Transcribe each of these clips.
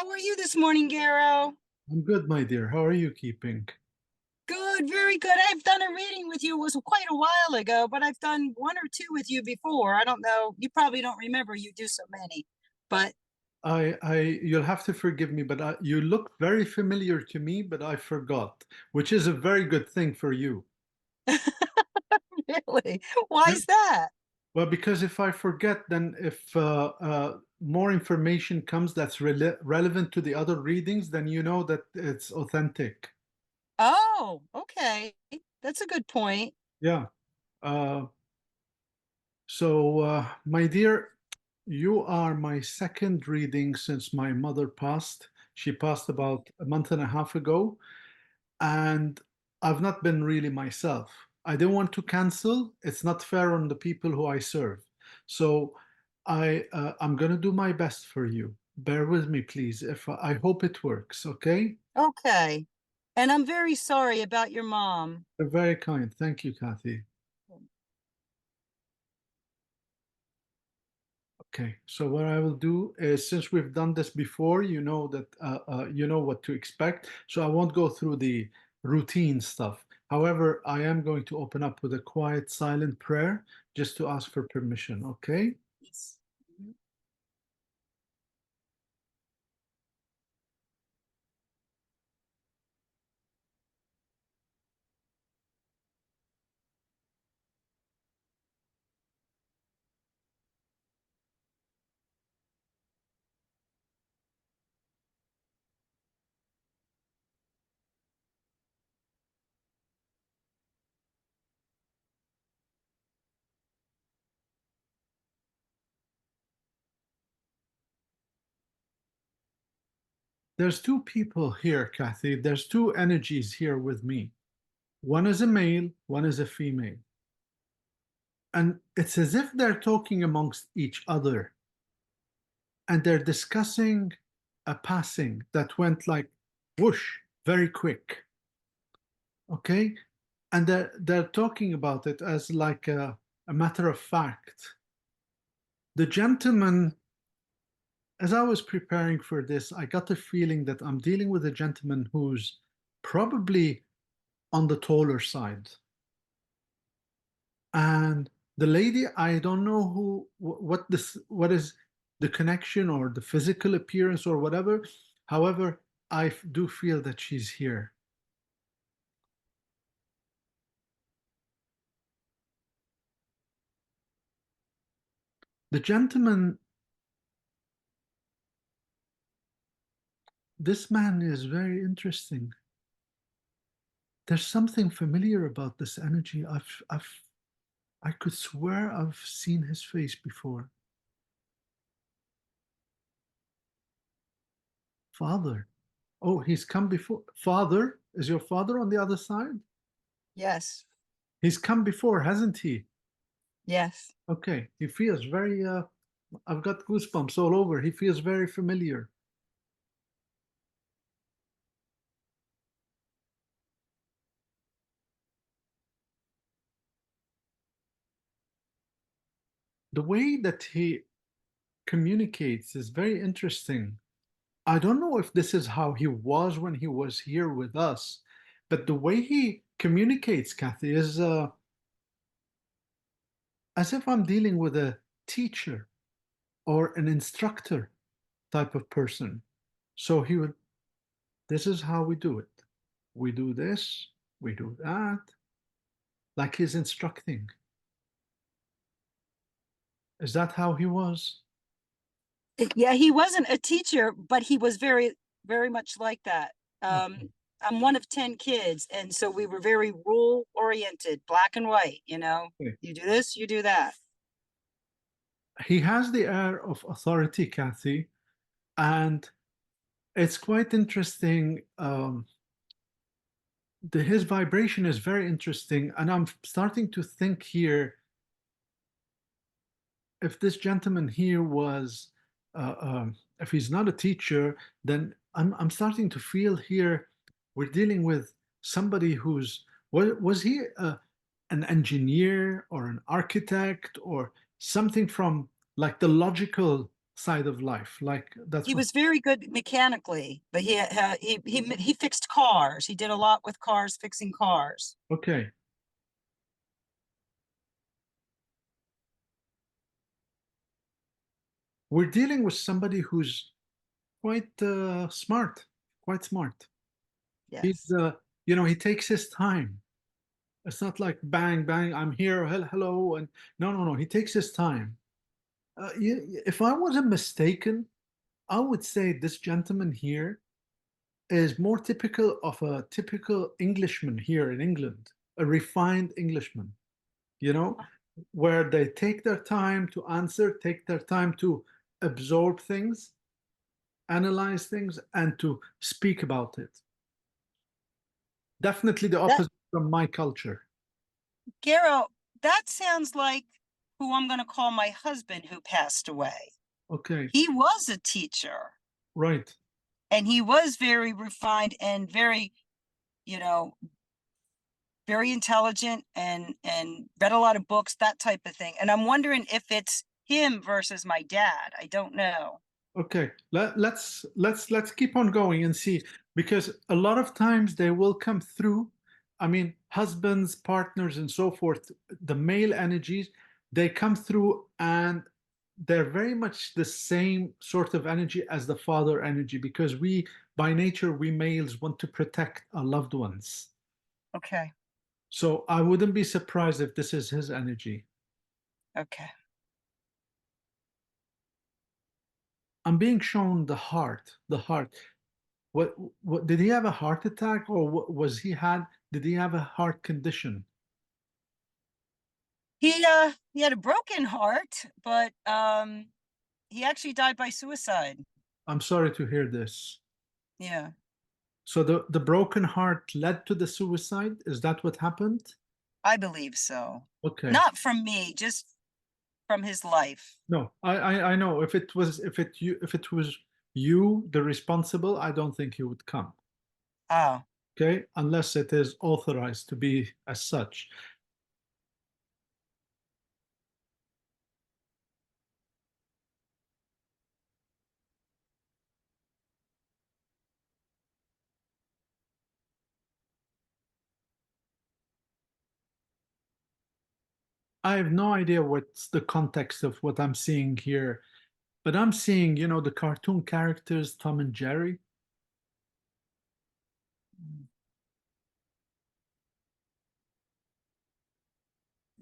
How are you this morning, Garo? I'm good, my dear. How are you keeping? Good, very good. I've done a reading with you. It was quite a while ago, but I've done one or two with you before. I don't know. You probably don't remember. You do so many. But You'll have to forgive me, but you look very familiar to me, but I forgot, which is a very good thing for you. really, why Yeah. is that? Well, because if I forget, then if more information comes that's relevant to the other readings, then you know that it's authentic. Oh, okay. That's a good point. Yeah. Uh, my dear, you are my second reading since my mother passed. She passed about a month and a half ago. And I've not been really myself. I don't want to cancel. It's not fair on the people who I serve. So I'm gonna do my best for you. Bear with me, please. If I hope it works, okay? Okay. And I'm very sorry about your mom. You're very kind. Thank you, Kathy. Okay, so what I will do is, since we've done this before, you know that you know what to expect. So I won't go through the routine stuff. However, I am going to open up with a quiet, silent prayer just to ask for permission. Okay? Yes. Mhm. There's two people here, Kathy. There's two energies here with me. One is a male, one is a female. And it's as if they're talking amongst each other and they're discussing a passing that went like whoosh, very quick. Okay? And they're talking about it as like a matter of fact. The gentleman, as I was preparing for this, I got the feeling that I'm dealing with a gentleman who's probably on the taller side. And the lady, I don't know what is the connection or the physical appearance or whatever. However, I do feel that she's here. The gentleman, this man is very interesting. There's something familiar about this energy. I could swear I've seen his face before. Father. Oh, he's come before. Father? Is your father on the other side? Yes. He's come before, hasn't he? Yes. Okay. He feels very, I've got goosebumps all over. He feels very familiar. The way that he communicates is very interesting. I don't know if this is how he was when he was here with us, but the way he communicates, Kathy, is as if I'm dealing with a teacher or an instructor type of person. So he would, this is how we do it. We do this, we do that, like he's instructing. Is that how he was? Yeah, he wasn't a teacher, but he was very, very much like that. Okay. I'm one of 10 kids, and so we were very rule oriented, black and white, you know. You do this, you do that. He has the air of authority, Kathy, and it's quite interesting. His vibration is very interesting, and I'm starting to think here if this gentleman here was, if he's not a teacher, then I'm starting to feel here we're dealing with somebody who's, was he an engineer or an architect or something from like the logical? side of life. Like that's He what. was very good mechanically, but he fixed cars. He did a lot with cars, fixing cars. Okay, we're dealing with somebody who's quite smart, quite smart. He's, Yes. he takes his time. It's not like bang, bang, I'm here, hello, and no, no, no. He takes his time. If I wasn't mistaken, I would say this gentleman here is more typical of a typical Englishman here in England, a refined Englishman, you know, where they take their time to answer, take their time to absorb things, analyze things, and to speak about it. Definitely the That opposite from my culture. Garo, that sounds like who I'm going to call my husband who passed away. Okay, He was a teacher right. and he was very refined and very, you know, very intelligent and read a lot of books, that type of thing. And I'm wondering if it's him versus my dad. I don't know. Okay, let's keep on going and see because a lot of times they will come through. I mean, husbands, partners, and so forth. The male energies they come through, and they're very much the same sort of energy as the father energy because we, by nature, we males want to protect our loved ones. Okay. So I wouldn't be surprised if this is his energy. Okay. I'm being shown the heart, the heart. What did he have a heart attack or what was he had did he have a heart condition? He had a broken heart, but he actually died by suicide. I'm sorry to hear this. Yeah, So the broken heart led to the suicide? Is that what happened? I believe so. Okay. Not from me, just from his life. No, I know if it was you the responsible, I don't think he would come. Oh, Okay, unless it is authorized to be as such. I have no idea what's the context of what I'm seeing here, but I'm seeing, the cartoon characters Tom and Jerry.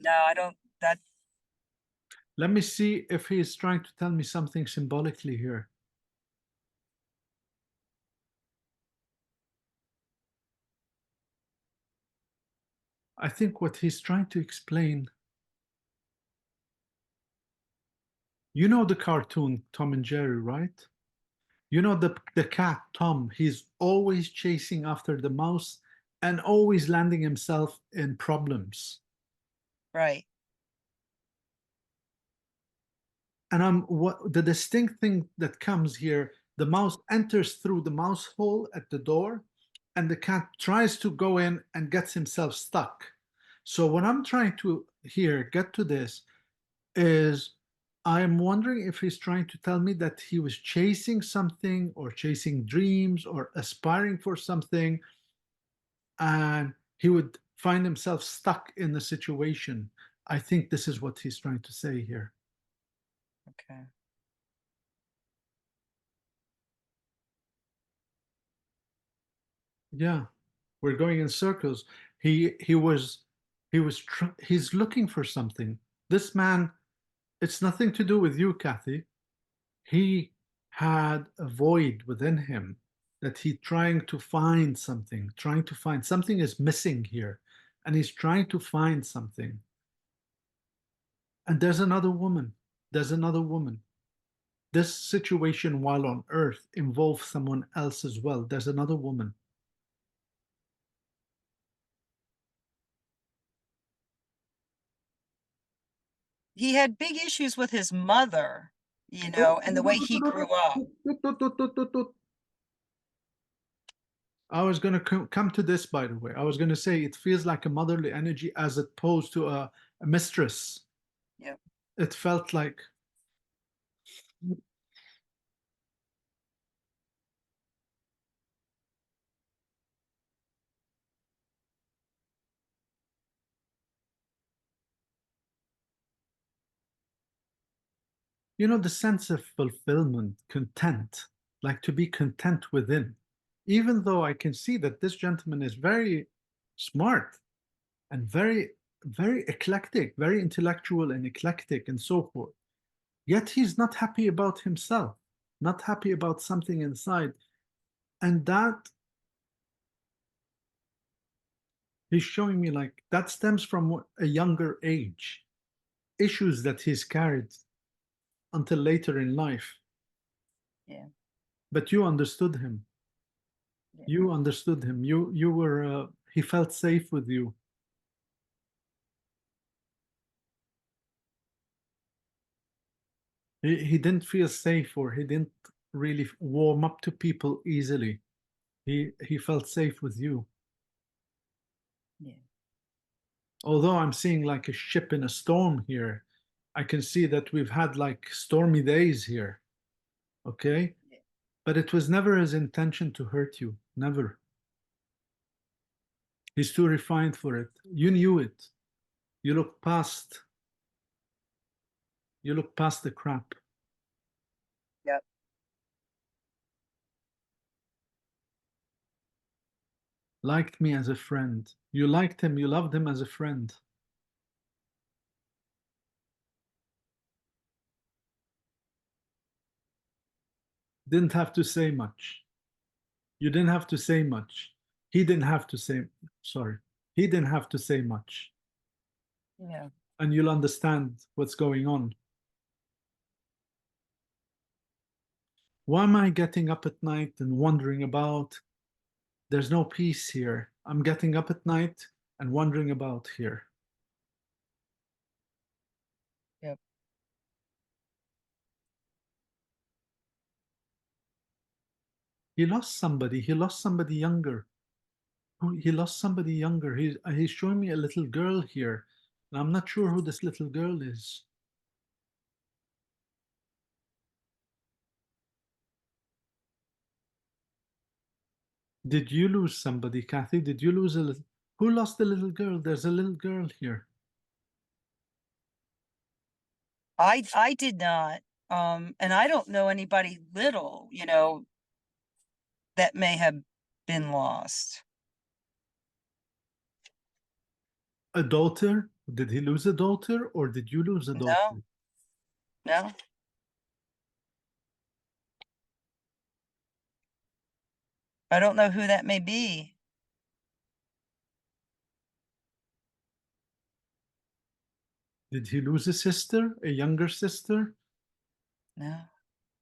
no, I don't. That Let me see if he is trying to tell me something symbolically here. I think what he's trying to explain, you know the cartoon Tom and Jerry, right? You know the cat Tom, he's always chasing after the mouse and always landing himself in problems. right. And I'm what the distinct thing that comes here, the mouse enters through the mouse hole at the door, and the cat tries to go in and gets himself stuck. So what I'm trying to here get to this is I'm wondering if he's trying to tell me that he was chasing something or chasing dreams or aspiring for something, and he would find himself stuck in the situation. I think this is what he's trying to say here. Okay. Yeah, we're going in circles. He's looking for something. This man, it's nothing to do with you, Kathy. He had a void within him that he trying to find something, trying to find something is missing here, and he's trying to find something. And there's another woman. There's another woman. This situation while on Earth involves someone else as well. There's another woman. He had big issues with his mother, and the way he grew up. I was going to come to this, by the way. I was going to say it feels like a motherly energy as opposed to a mistress. Yep. It felt like you know, the sense of fulfillment, content, like to be content within. Even though I can see that this gentleman is very smart and very eclectic, very intellectual and eclectic and so forth. Yet he's not happy about himself, not happy about something inside. And that he's showing me like that stems from a younger age, issues that he's carried until later in life. Yeah. But you understood him. Yeah. You understood him. You were he felt safe with you. He didn't feel safe or he didn't really warm up to people easily. He felt safe with you. Yeah. Although I'm seeing like a ship in a storm here, I can see that we've had like stormy days here. Okay? Yeah. But it was never his intention to hurt you. Never. He's too refined for it. You knew it. You look past you look past the crap. Yep. Liked me as a friend. You liked him, you loved him as a friend. Didn't have to say much. You didn't have to say much. He didn't have to say, sorry. He didn't have to say much. Yeah. And you'll understand what's going on. Why am I getting up at night and wondering about? There's no peace here. I'm getting up at night and wondering about here. Yep. He lost somebody. He lost somebody younger. He lost somebody younger. He's showing me a little girl here. And I'm not sure who this little girl is. Did you lose somebody, Kathy? Did you lose a little? Who lost the little girl? There's a little girl here. I did not. And I don't know anybody little, that may have been lost. A daughter? Did he lose a daughter or did you lose a No, daughter? no. I don't know who that may be. Did he lose a sister, a younger sister? No.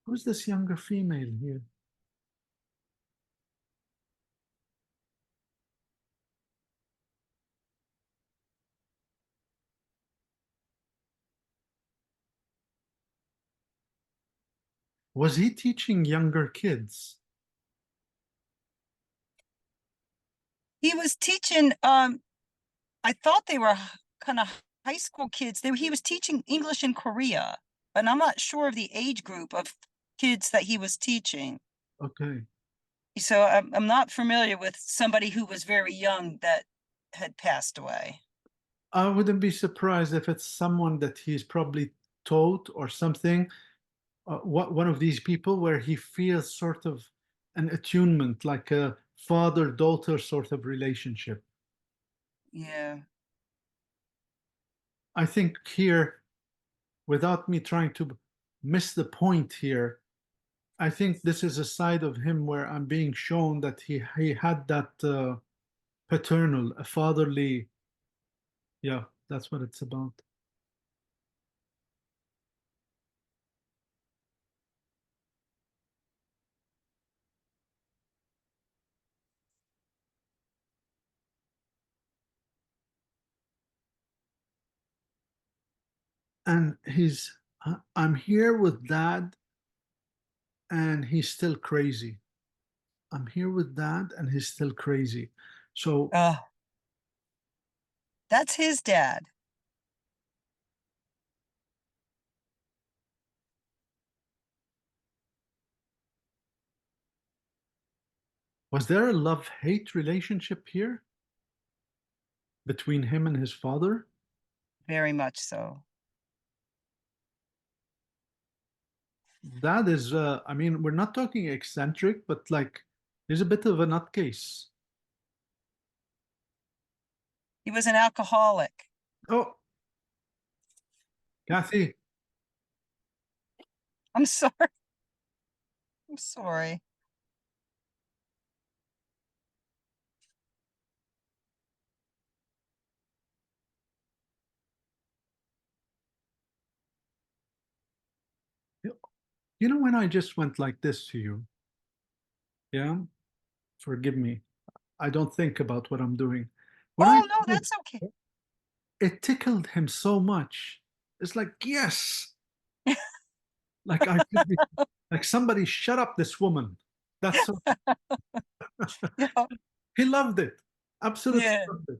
Who's this younger female here? Was he teaching younger kids? He was teaching, I thought they were kind of high school kids. He was teaching English in Korea, but I'm not sure of the age group of kids that he was teaching. Okay. So I'm not familiar with somebody who was very young that had passed away. I wouldn't be surprised if it's someone that he's probably taught or something. One of these people where he feels sort of an attunement, like a father-daughter sort of relationship. Yeah. I think here, without me trying to miss the point here, I think this is a side of him where I'm being shown that he had that paternal, a fatherly. Yeah, that's what it's about. And I'm here with dad, and he's still crazy. I'm here with dad, and he's still crazy. So That's his dad. was there a love-hate relationship here between him and his father? Very much so. That is, I mean, we're not talking eccentric, but like, he's a bit of a nutcase. He was an alcoholic. Oh, Kathy, I'm sorry. I'm sorry. you know when I just went like this to you, yeah? Forgive me. I don't think about what I'm doing. When I Oh, no, did, that's okay. it tickled him so much. It's like, yes, like I could be like somebody shut up this woman. That's so Yeah. he loved it. Absolutely Yeah. loved it.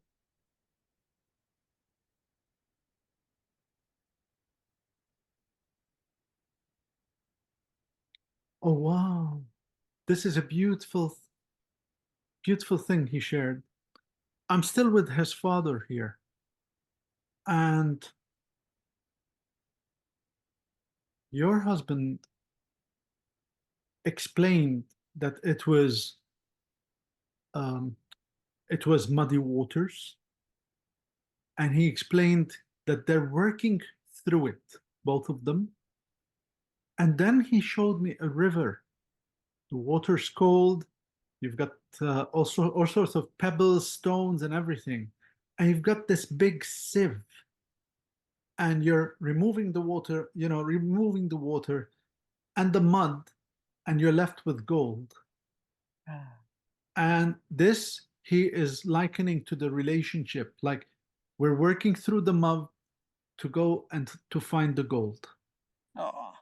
Oh wow. This is a beautiful, beautiful thing he shared. I'm still with his father here. And your husband explained that um, it was muddy waters, and he explained that they're working through it, both of them. And then he showed me a river. The water's cold. You've got also all sorts of pebbles, stones, and everything. And you've got this big sieve, and you're removing the water, removing the water and the mud, and you're left with gold. And this he is likening to the relationship. Like we're working through the mud to go and to find the gold. Oh,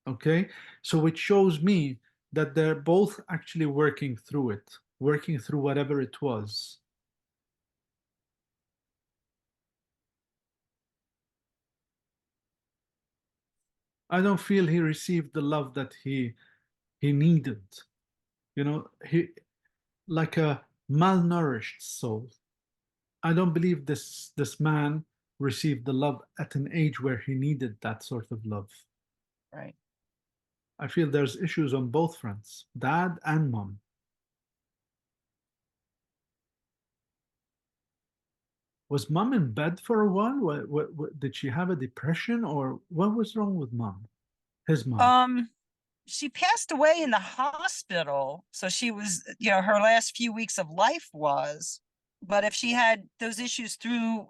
Okay. So it shows me that they're both actually working through it, working through whatever it was. I don't feel he received the love that he needed. He like a malnourished soul. I don't believe this man received the love at an age where he needed that sort of love. right. I feel there's issues on both fronts, dad and mom. Was mom in bed for a while? Did she have a depression or what was wrong with mom? His mom. Um, she passed away in the hospital, so she was, her last few weeks of life was. But if she had those issues through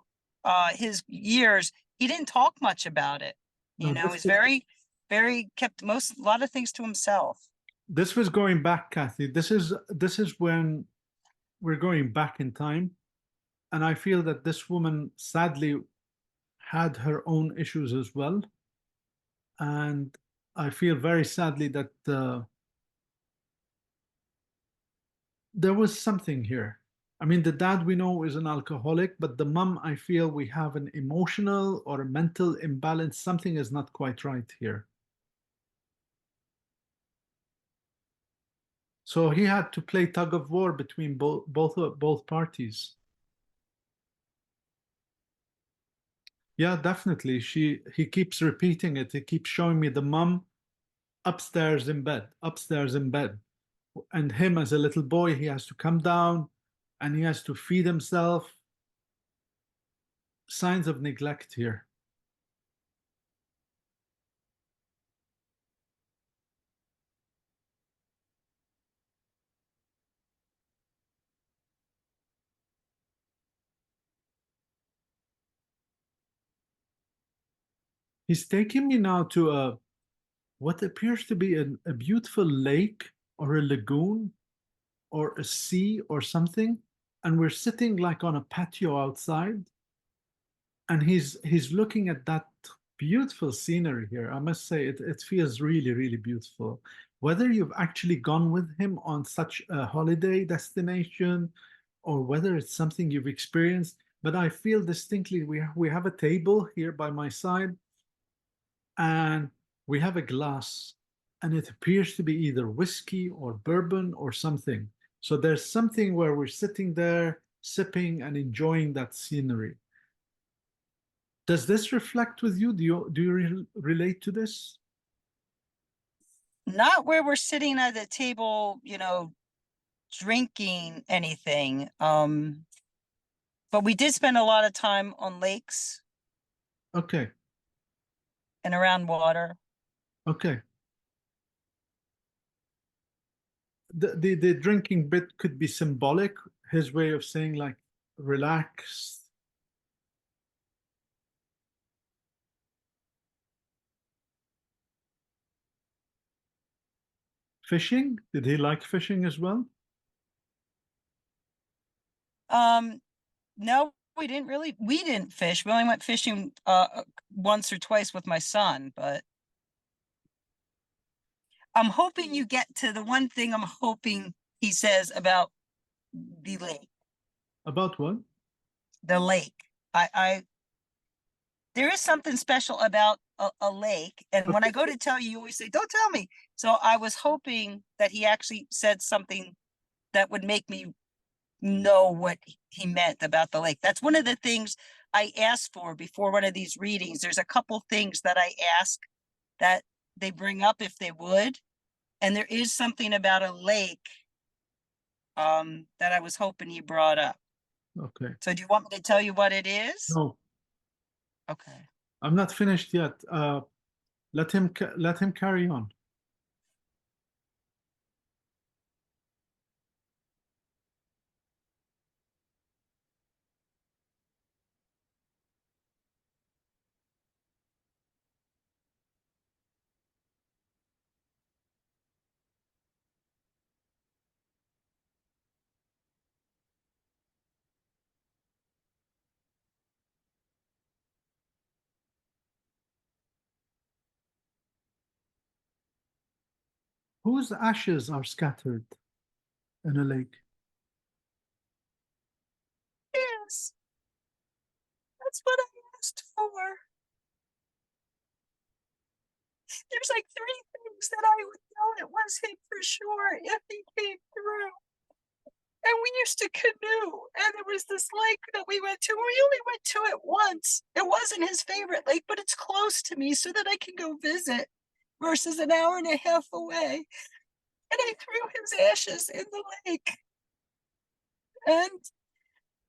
his years, he didn't talk much about it. No, He's very, very kept a lot of things to himself. this was going back, Kathy. This is when we're going back in time, and I feel that this woman sadly had her own issues as well, and I feel very sadly that there was something here. I mean, the dad we know is an alcoholic, but the mom, I feel we have an emotional or a mental imbalance. Something is not quite right here. So he had to play tug of war between both parties. Yeah, definitely. He keeps repeating it. He keeps showing me the mom upstairs in bed. And him as a little boy, he has to come down and he has to feed himself. Signs of neglect here. He's taking me now to what appears to be a beautiful lake or a lagoon or a sea or something. And we're sitting like on a patio outside. And he's looking at that beautiful scenery here. I must say it feels really, really beautiful. Whether you've actually gone with him on such a holiday destination or whether it's something you've experienced, but I feel distinctly we have a table here by my side and we have a glass and it appears to be either whiskey or bourbon or something. So there's something where we're sitting there sipping and enjoying that scenery. Does this reflect with you? Do you relate to this? Not where we're sitting at the table, drinking anything. But we did spend a lot of time on lakes Okay, and around water. okay. The drinking bit could be symbolic, his way of saying like relax. Fishing? Did he like fishing as well? Um, no, we didn't fish. We only went fishing once or twice with my son, but I'm hoping you get to the one thing I'm hoping he says about the lake. About what? The lake. I there is something special about a lake. And when I Okay. go to tell you, you always say, don't tell me. So I was hoping that he actually said something that would make me know what he meant about the lake. That's one of the things I asked for before one of these readings. There's a couple things that I ask that they bring up if they would. And there is something about a lake that I was hoping you brought up. Okay. So do you want me to tell you what it is? No, Okay. I'm not finished yet. Let him carry on. Whose ashes are scattered in a lake? Yes, that's what I asked for. There's like three things that I would know it was him for sure if he came through. And we used to canoe, and there was this lake that we went to. We only went to it once. It wasn't his favorite lake, but it's close to me so that I can go visit versus an hour and a half away. And I threw his ashes in the lake. And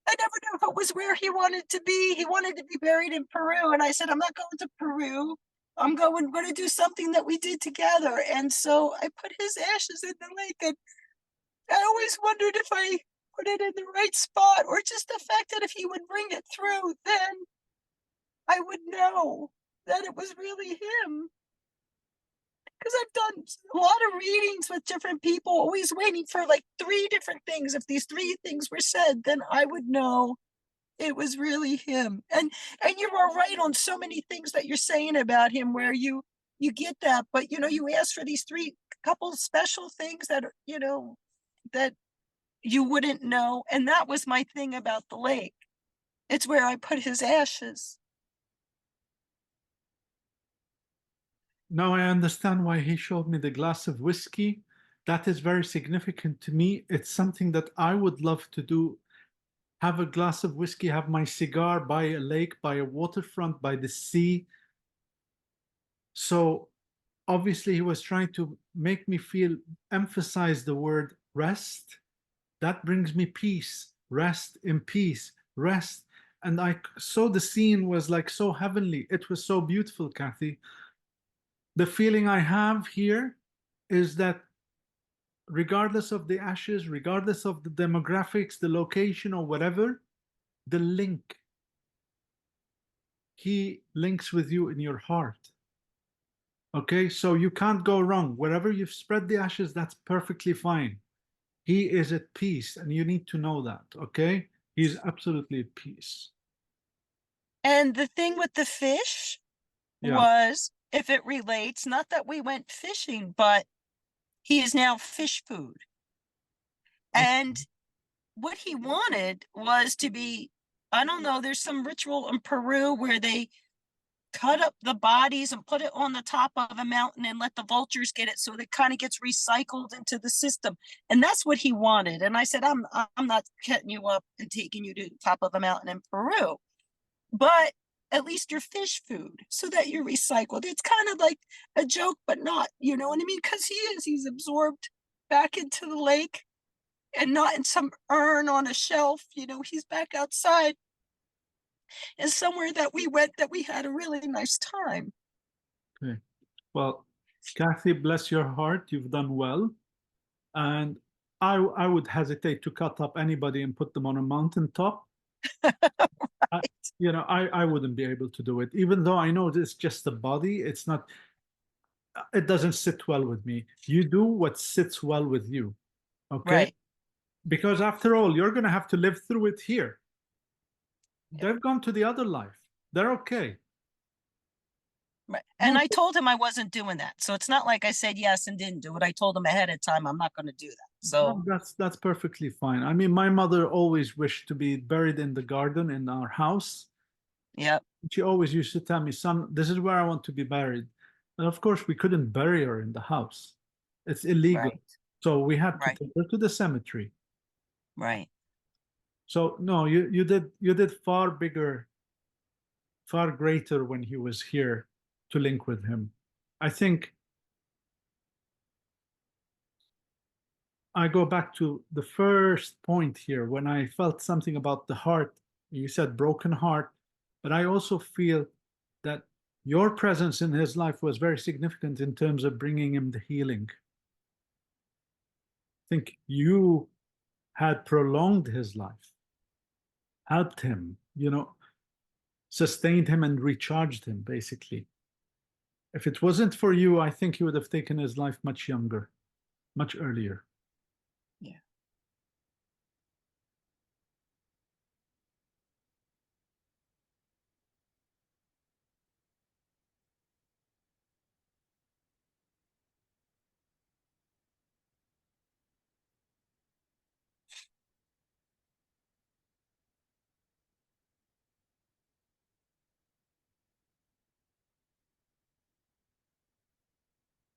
I never knew if it was where he wanted to be. He wanted to be buried in Peru. And I said, I'm not going to Peru. Going to do something that we did together. And so I put his ashes in the lake. And I always wondered if I put it in the right spot or just the fact that if he would bring it through, then I would know that it was really him. Because I've done a lot of readings with different people, always waiting for like three different things. If these three things were said, then I would know it was really him. And you are right on so many things that you're saying about him where you get that, but you ask for these three couple special things that that you wouldn't know. And that was my thing about the lake. It's where I put his ashes. Now I understand why he showed me the glass of whiskey. That is very significant to me. It's something that I would love to do. Have a glass of whiskey, have my cigar by a lake, by a waterfront, by the sea. So obviously he was trying to make me feel, emphasize the word rest. That brings me peace, rest in peace, rest. And I saw the scene was like so heavenly. It was so beautiful, Kathy. The feeling I have here is that regardless of the ashes, regardless of the demographics, the location, or whatever, the link, he links with you in your heart. Okay, so you can't go wrong. Wherever you've spread the ashes, that's perfectly fine. He is at peace, and you need to know that. Okay, he's absolutely at peace. And the thing with the fish Yeah. was, if it relates, not that we went fishing, but he is now fish food. Okay. And what he wanted was to be, I don't know, there's some ritual in Peru where they cut up the bodies and put it on the top of a mountain and let the vultures get it so it kind of gets recycled into the system. And that's what he wanted. And I said, I'm not cutting you up and taking you to the top of a mountain in Peru. But at least your fish food so that you're recycled. It's kind of like a joke, but not, you know what I mean? Because he's absorbed back into the lake and not in some urn on a shelf. You know, he's back outside and somewhere that we went that we had a really nice time. Okay. Well, Kathy, bless your heart. You've done well. And I would hesitate to cut up anybody and put them on a mountaintop. I, I wouldn't be able to do it, even though I know it's just the body. It's not, it doesn't sit well with me. You do what sits well with you. Okay. Right. Because after all, you're going to have to live through it here. Yeah. They've gone to the other life. They're okay. Right. And No, I told him I wasn't doing that. So it's not like I said yes and didn't do it. I told him ahead of time I'm not going to do that. So, no, that's perfectly fine. I mean, my mother always wished to be buried in the garden in our house. yep. She always used to tell me, son, this is where I want to be buried. And of course, we couldn't bury her in the house. It's illegal. Right. So we had to Right. take her to the cemetery. Right. So no, you did far bigger, far greater when he was here to link with him. I think I go back to the first point here when I felt something about the heart. You said broken heart, but I also feel that your presence in his life was very significant in terms of bringing him the healing. I think you had prolonged his life, helped him, sustained him and recharged him, basically. If it wasn't for you, I think he would have taken his life much younger, much earlier. Yeah.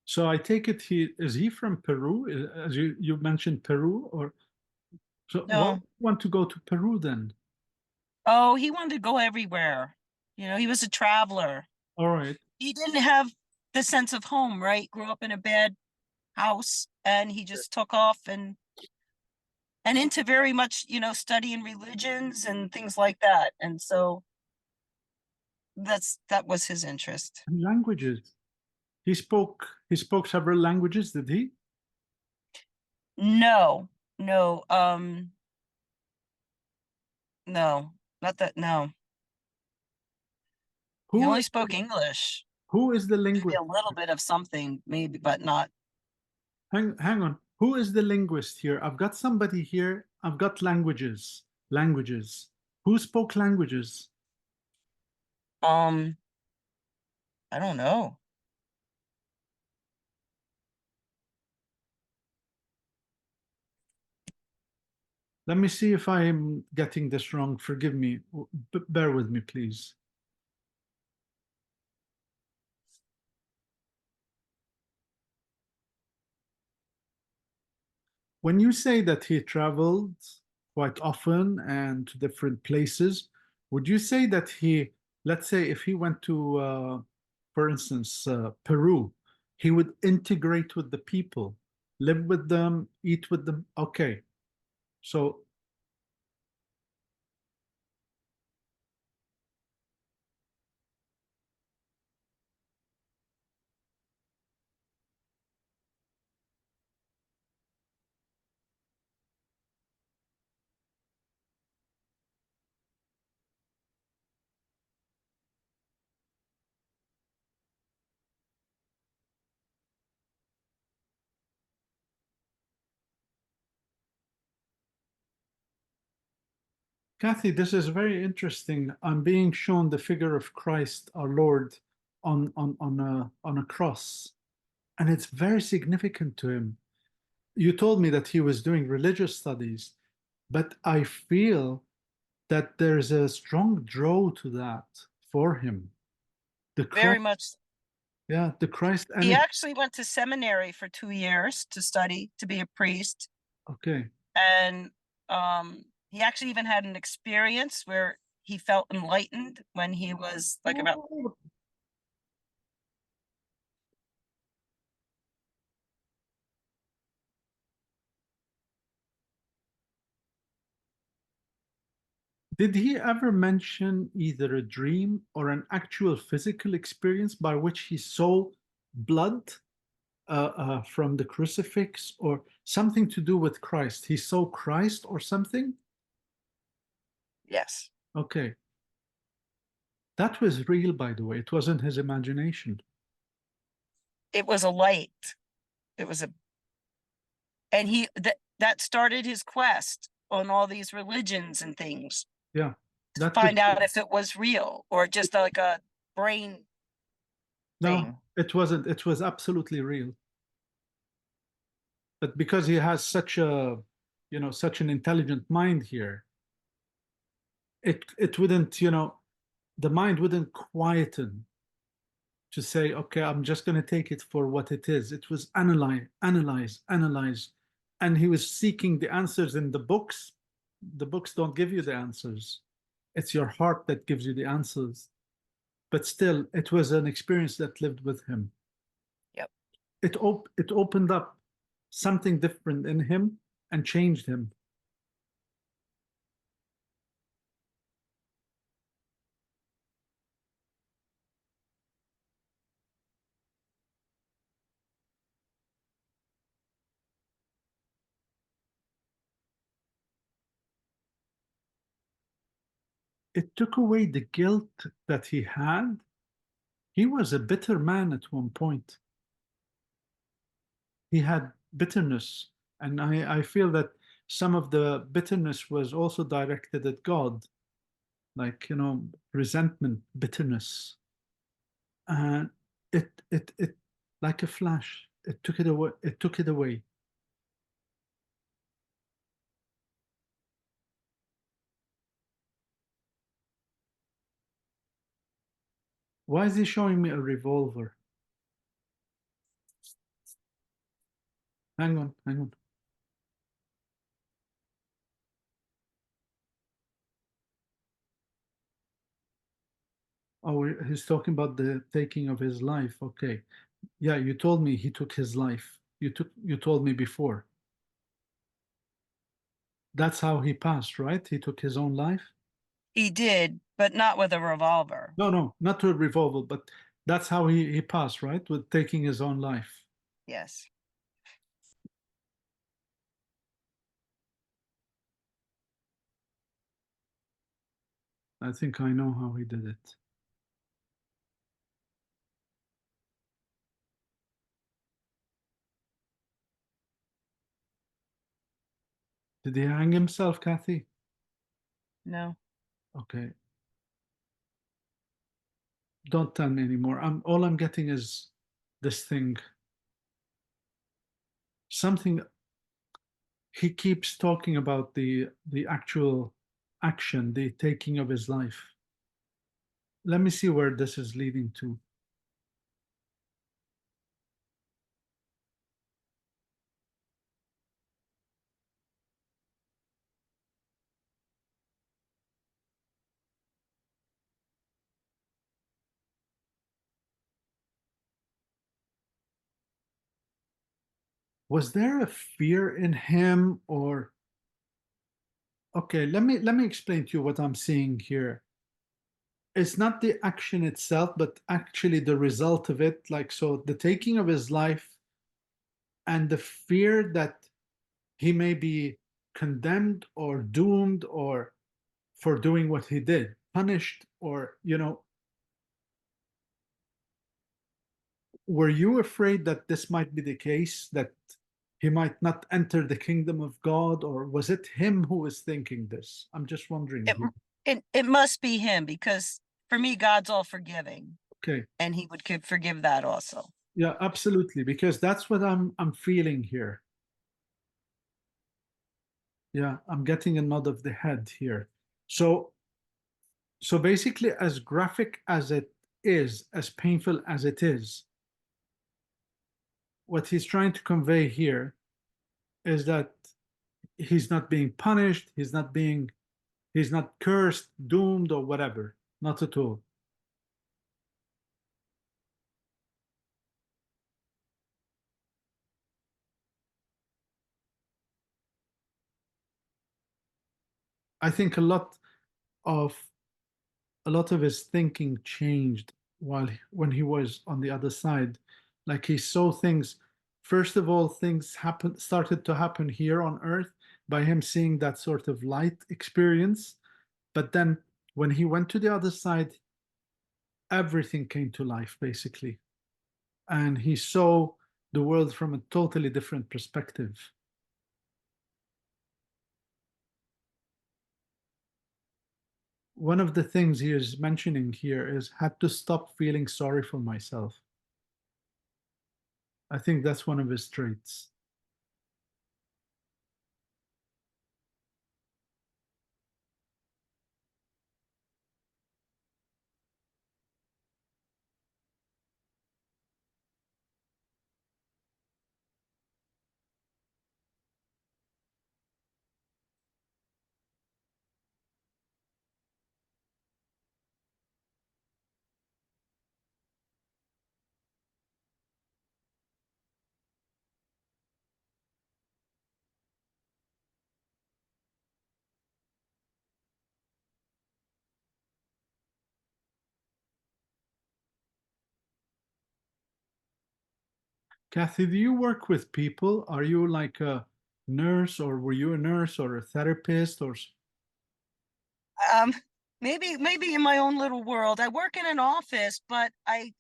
So I take it he from Peru? As you mentioned Peru, or so why do No. you want to go to Peru then? Oh, he wanted to go everywhere. You know, he was a traveler. All right. He didn't have the sense of home, right? Grew up in a bad house and he just took off and into very much, you know, studying religions and things like that. And so that was his interest. And languages. He spoke several languages, did he? No, no, no, not that, no. He Who only spoke English, who is the maybe linguist? a little bit of something, maybe, but not. Hang on. Who is the linguist here? I've got somebody here. I've got languages. Languages. Who spoke languages? Um, I don't know. Let me see if I'm getting this wrong. Forgive me. Bear with me, please. When you say that he traveled quite often and to different places, would you say that let's say if he went to, for instance, Peru, he would integrate with the people, live with them, eat with them? Okay. So, Kathy, this is very interesting. I'm being shown the figure of Christ, our Lord, on a cross, and it's very significant to him. You told me that he was doing religious studies, but I feel that there's a strong draw to that for him. The Very Christ, much. yeah, the Christ He energy. actually went to seminary for 2 years to study to be a priest. Okay, And he actually even had an experience where he felt enlightened when he was like about. Did he ever mention either a dream or an actual physical experience by which he saw blood from the crucifix or something to do with Christ? He saw Christ or something? Yes, Okay. That was real, by the way. It wasn't his imagination. it was a light. It was a, and that started his quest on all these religions and things Yeah. to That was find out if it was real or just like a brain no, thing. it wasn't. It was absolutely real. But because he has such a, such an intelligent mind here, it wouldn't, the mind wouldn't quieten to say, okay, I'm just going to take it for what it is. It was analyze, analyze, analyze. And he was seeking the answers in the books. The books don't give you the answers. It's your heart that gives you the answers. But still, it was an experience that lived with him. Yep. It opened up something different in him and changed him. It took away the guilt that he had. He was a bitter man at one point. He had bitterness. And I feel that some of the bitterness was also directed at God, like, resentment, bitterness. And it, like a flash, it took it away. It took it away. Why is he showing me a revolver? Hang on, hang on. Oh, he's talking about the taking of his life. Okay. Yeah, you told me he took his life. You told me before. That's how he passed, right? He took his own life? He did, but not with a revolver. No, no, not to a revolver, but that's how he passed, right? With taking his own life. Yes. I think I know how he did it. Did he hang himself, Kathy? No. Okay. Don't tell me anymore. All I'm getting is this thing. Something he keeps talking about the actual action, the taking of his life. Let me see where this is leading to. Was there a fear in him or okay, let me explain to you what I'm seeing here. It's not the action itself, but actually the result of it. Like, so the taking of his life and the fear that he may be condemned or doomed or for doing what he did, punished, or, were you afraid that this might be the case, that he might not enter the kingdom of God, or was it him who was thinking this? I'm just wondering It here. it must be him because for me, God's all forgiving, Okay. and he would could forgive that also. Yeah, absolutely, because that's what I'm feeling here. Yeah, I'm getting a nod of the head here. So so basically, as graphic as it is, as painful as it is, what he's trying to convey here is that he's not being punished, he's not being He's not cursed, doomed, or whatever. Not at all. I think of a lot of his thinking changed while when he was on the other side. Like he saw things. First of all, things started to happen here on Earth by him seeing that sort of light experience. But then when he went to the other side, everything came to life basically, and he saw the world from a totally different perspective. One of the things he is mentioning here is had to stop feeling sorry for myself. I think that's one of his traits. Kathy, do you work with people? Are you like a nurse, or were you a nurse or a therapist or Um, maybe in my own little world. I work in an office, but I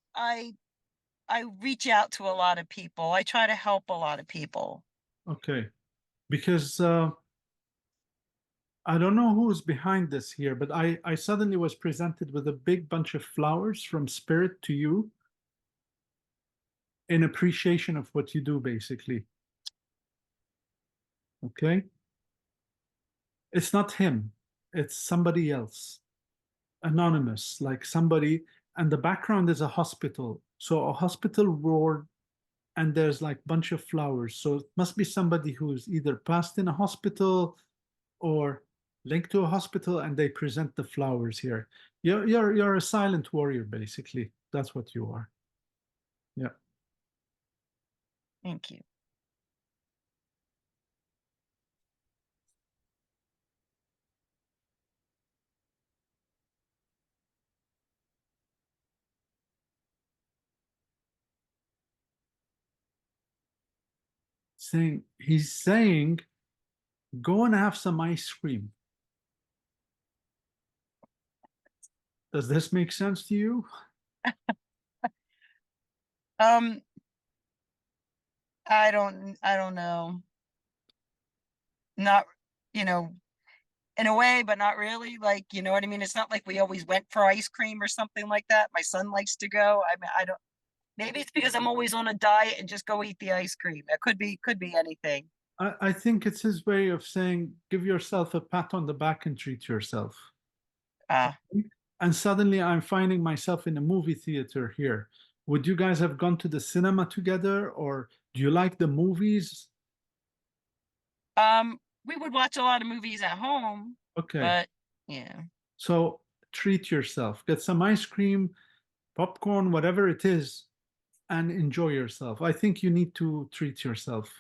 reach out to a lot of people. I try to help a lot of people. okay. Because I don't know who's behind this here, but I suddenly was presented with a big bunch of flowers from Spirit to you in appreciation of what you do, basically. Okay? It's not him, it's somebody else, anonymous, like somebody, and the background is a hospital. So a hospital ward, and there's like bunch of flowers. So it must be somebody who's either passed in a hospital or linked to a hospital, and they present the flowers here. You're a silent warrior, basically. That's what you are. Yeah. Thank you. He's saying, go and have some ice cream. Does this make sense to you? Um, I don't know. Not, you know, in a way, but not really. Like, you know what I mean? It's not like we always went for ice cream or something like that. My son likes to go. I mean, I don't, maybe it's because I'm always on a diet and just go eat the ice cream. It could be anything. I think it's his way of saying, give yourself a pat on the back and treat yourself. Ah, And suddenly I'm finding myself in a movie theater here. Would you guys have gone to the cinema together, or do you like the movies? we would watch a lot of movies at home, Okay. but yeah. So treat yourself. Get some ice cream, popcorn, whatever it is, and enjoy yourself. I think you need to treat yourself.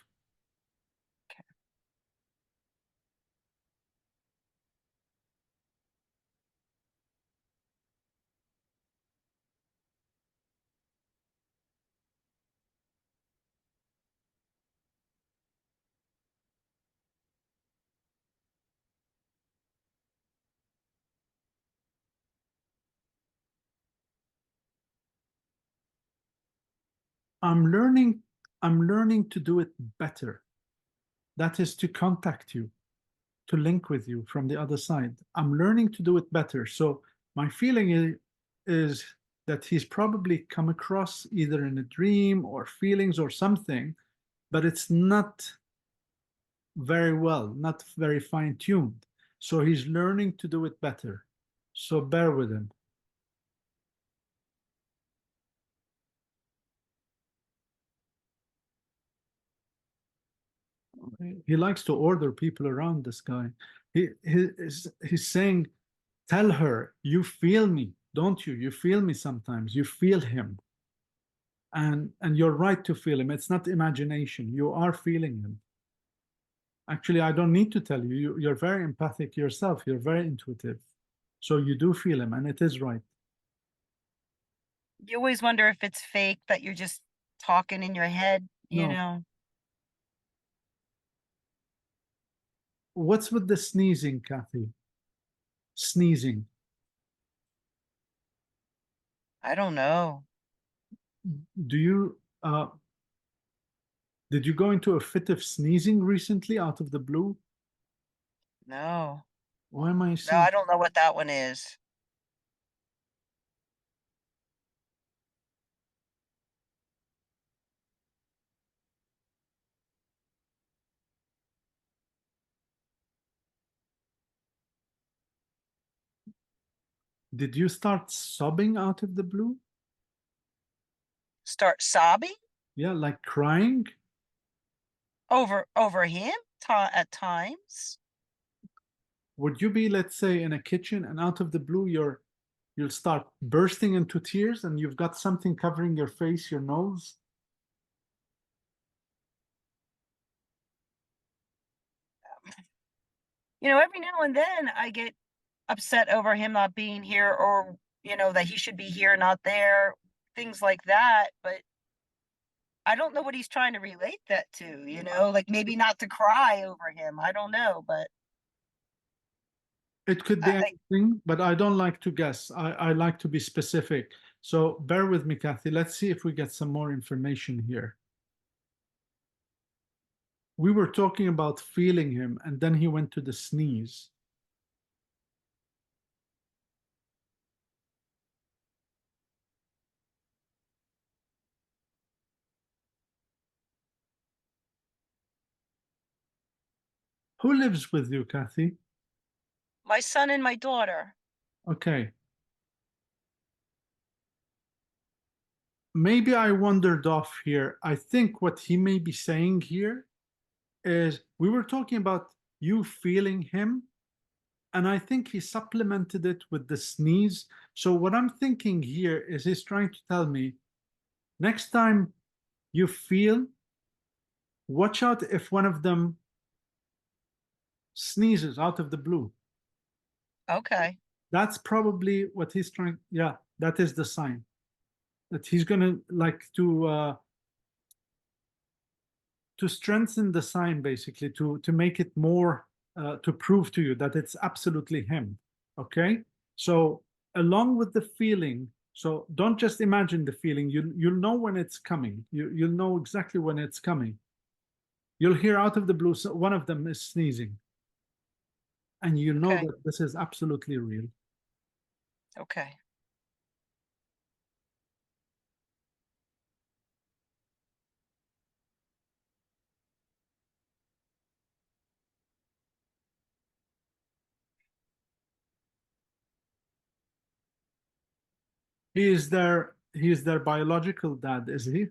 I'm learning, I'm learning to do it better. That is to contact you, to link with you from the other side. I'm learning to do it better. So my feeling is that he's probably come across either in a dream or feelings or something, but it's not very well, not very fine tuned. So he's learning to do it better. So bear with him. He likes to order people around, this guy. He's saying, tell her, you feel me, don't you? You feel me sometimes. You feel him. And you're right to feel him. It's not imagination. You are feeling him. Actually, I don't need to tell you. You're very empathic yourself. You're very intuitive. So you do feel him, and it is right. You always wonder if it's fake, that you're just talking in your head, you No. know? What's with the sneezing, Kathy? Sneezing. I don't know. Do you did you go into a fit of sneezing recently out of the blue? No. Why am I No, seeing? I don't know what that one is. Did you start sobbing out of the blue? Start sobbing Yeah, like crying? over him at times. Would you be, let's say, in a kitchen and out of the blue you'll start bursting into tears and you've got something covering your face, your nose? Every now and then I get upset over him not being here, or, that he should be here, not there, things like that. But I don't know what he's trying to relate that to, like maybe not to cry over him. I don't know, but It could be I anything, but I don't like to guess. I like to be specific. So bear with me, Kathy. Let's see if we get some more information here. We were talking about feeling him, and then he went to the sneeze. Who lives with you, Kathy? my son and my daughter. Okay. Maybe I wandered off here. I think what he may be saying here is we were talking about you feeling him, and I think he supplemented it with the sneeze. So what I'm thinking here is he's trying to tell me next time you feel, watch out if one of them sneezes out of the blue. Okay. That's probably what he's trying. Yeah, that is the sign that he's gonna like to strengthen the sign, basically to make it more to prove to you that it's absolutely him. Okay, so along with the feeling, so don't just imagine the feeling. You'll know when it's coming. You'll know exactly when it's coming. You'll hear out of the blue, so one of them is sneezing, and you know Okay. that this is absolutely real. Okay. He is their biological dad, is he?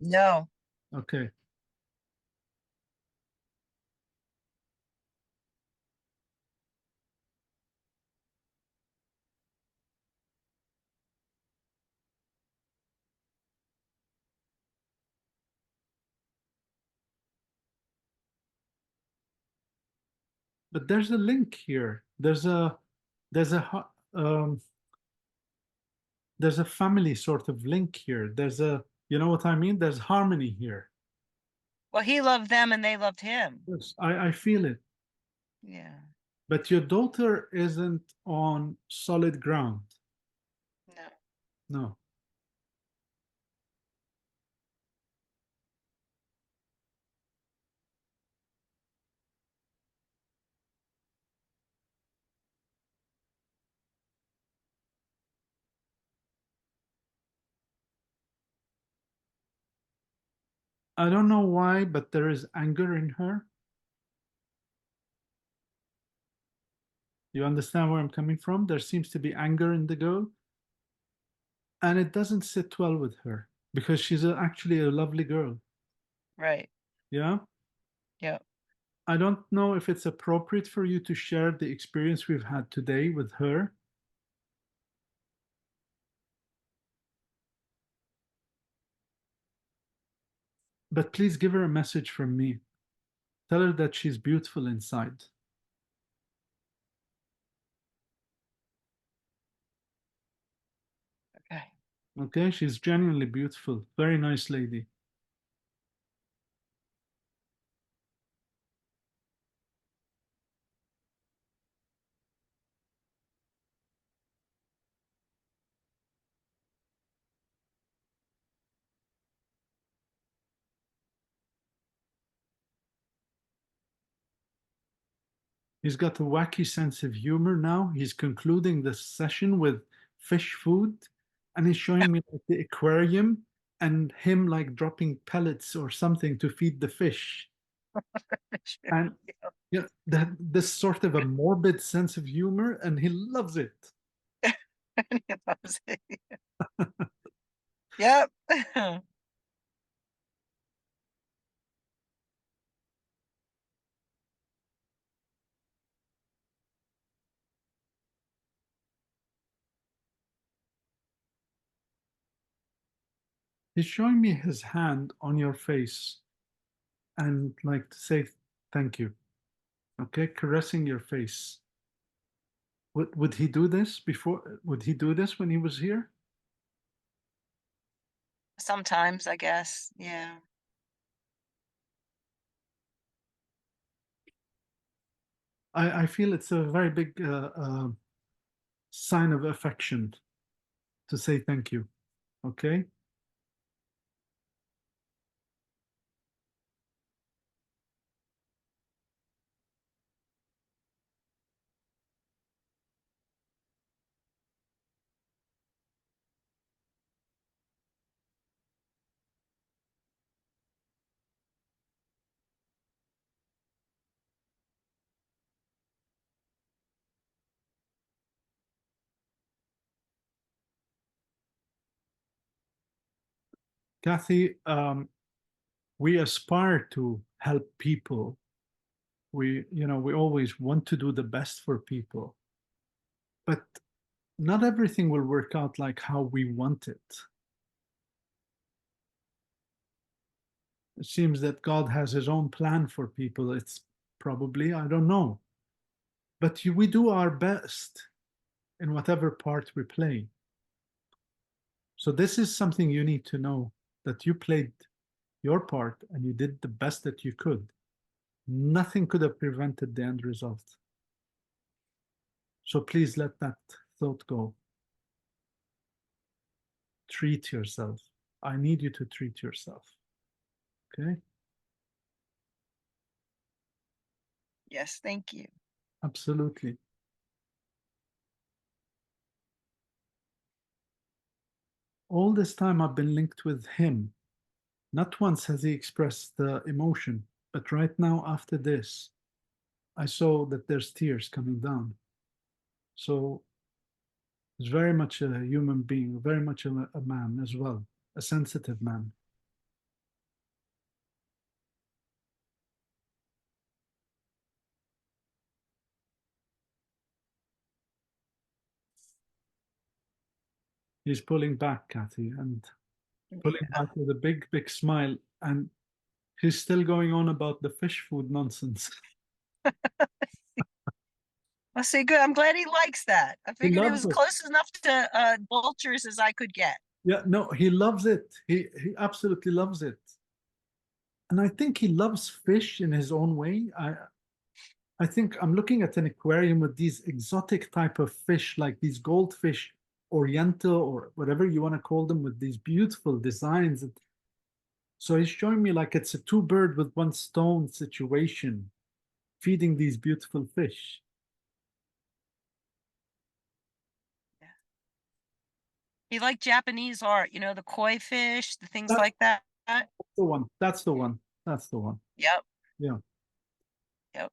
No. Okay. But there's a link here. Um, there's a family sort of link here. You know what I mean? There's harmony here. Well, he loved them and they loved him. Yes, I feel it. Yeah. But your daughter isn't on solid ground. No. No. I don't know why, but there is anger in her. You understand where I'm coming from? There seems to be anger in the girl, and it doesn't sit well with her because she's actually a lovely girl. Right. Yeah. Yep. I don't know if it's appropriate for you to share the experience we've had today with her. But please give her a message from me. Tell her that she's beautiful inside. Okay. Okay, she's genuinely beautiful. Very nice lady. He's got a wacky sense of humor now. He's concluding the session with fish food, and he's showing me like the aquarium and him like dropping pellets or something to feed the fish. And yeah, that this sort of a morbid sense of humor, and he loves it. He loves it. Yep. He's showing me his hand on your face and like to say thank you. Okay, caressing your face. Would he do this before? Would he do this when he was here? Sometimes, I guess. Yeah. I feel it's a very big sign of affection to say thank you. Okay. Kathy, we aspire to help people. We always want to do the best for people, but not everything will work out like how we want it. It seems that God has his own plan for people. It's probably, I don't know. But we do our best in whatever part we play. So this is something you need to know, that you played your part and you did the best that you could. Nothing could have prevented the end result. So please let that thought go. Treat yourself. I need you to treat yourself. Okay? Yes. Thank you. Absolutely. All this time I've been linked with him. Not once has he expressed the emotion, but right now, after this, I saw that there's tears coming down. So he's very much a human being, very much a man as well, a sensitive man. He's pulling back, Kathy, and pulling Yeah. back with a big, big smile. And he's still going on about the fish food nonsense. I see. Good. I'm glad he likes that. I He figured it loves was it. close enough to vultures as I could get. Yeah, no, he loves it. He absolutely loves it. And I think he loves fish in his own way. I think I'm looking at an aquarium with these exotic type of fish, like these goldfish, oriental or whatever you want to call them, with these beautiful designs. So he's showing me like it's a two bird with one stone situation, feeding these beautiful fish. Yeah. He liked Japanese art, the koi fish, the things That's like that. the one. That's the one. That's the one. Yep. Yeah. Yep.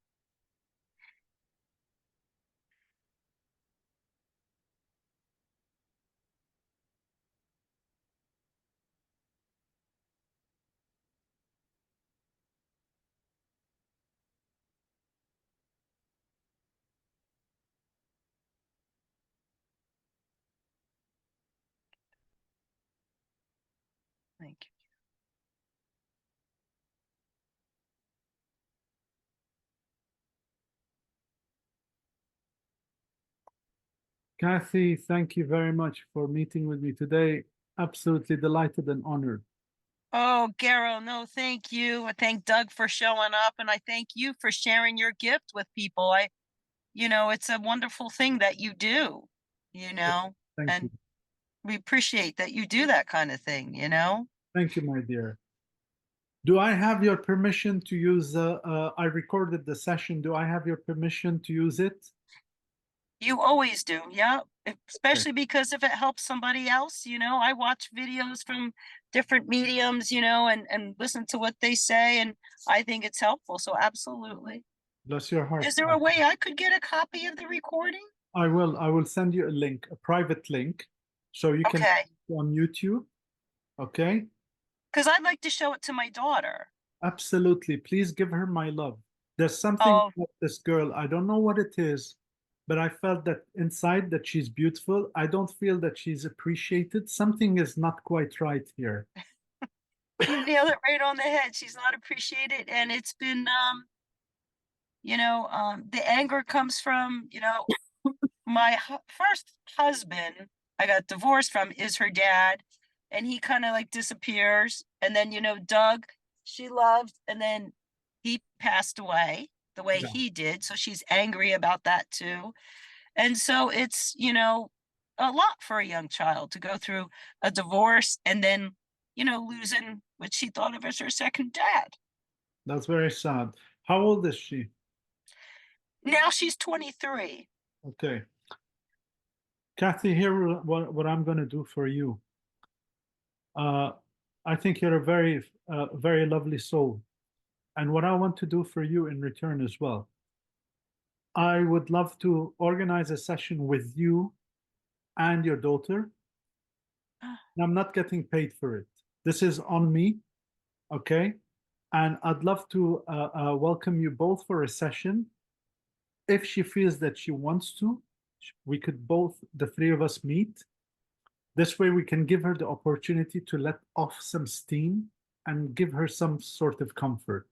Kathy, thank you very much for meeting with me today. Absolutely delighted and honored. Oh, Garo, no, thank you. I thank Doug for showing up, and I thank you for sharing your gift with people. It's a wonderful thing that you do, you know, Thank you. and we appreciate that you do that kind of thing. Thank you, my dear. Do I have your permission to use, I recorded the session. Do I have your permission to use it? You always do, yeah. Okay. Especially because if it helps somebody else, I watch videos from different mediums, and listen to what they say, and I think it's helpful. So absolutely. Bless your heart. Is there a way I could get a copy of the recording? I will send you a link, a private link, so you can Okay. on YouTube. Okay. Because I'd like to show it to my daughter. Absolutely. Please give her my love. There's something Oh, about this girl. I don't know what it is, but I felt that inside that she's beautiful. I don't feel that she's appreciated. Something is not quite right here. you nailed it right on the head. She's not appreciated, and it's been, the anger comes from, my first husband I got divorced from is her dad, and he kind of like disappears. And then, Doug, she loved, and then he passed away the way Yeah, he did. So she's angry about that too. And so it's, a lot for a young child to go through a divorce and then, losing what she thought of as her second dad. that's very sad. How old is she? Now she's 23. Okay. Kathy, here what I'm going to do for you. Uh, I think you're a very lovely soul. And what I want to do for you in return as well, I would love to organize a session with you and your daughter. I'm not getting paid for it. This is on me, okay? And I'd love to welcome you both for a session. If she feels that she wants to, we could both, the three of us, meet. This way we can give her the opportunity to let off some steam and give her some sort of comfort.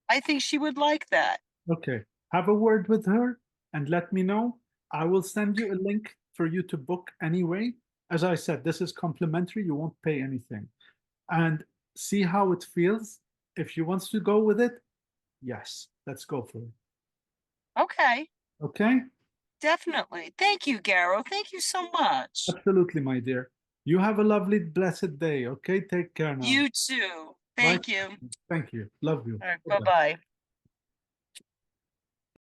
I think she would like that. Okay, have a word with her and let me know. I will send you a link for you to book anyway. As I said, this is complimentary, you won't pay anything. And see how it feels. If she wants to go with it, yes, let's go for it. Okay. Okay? Definitely. Thank you, Garo. Thank you so much. Absolutely, my dear. You have a lovely, blessed day. Okay, take care now. You too. Bye. Thank you. Thank you. Love you. All right. Bye-bye. Bye-bye.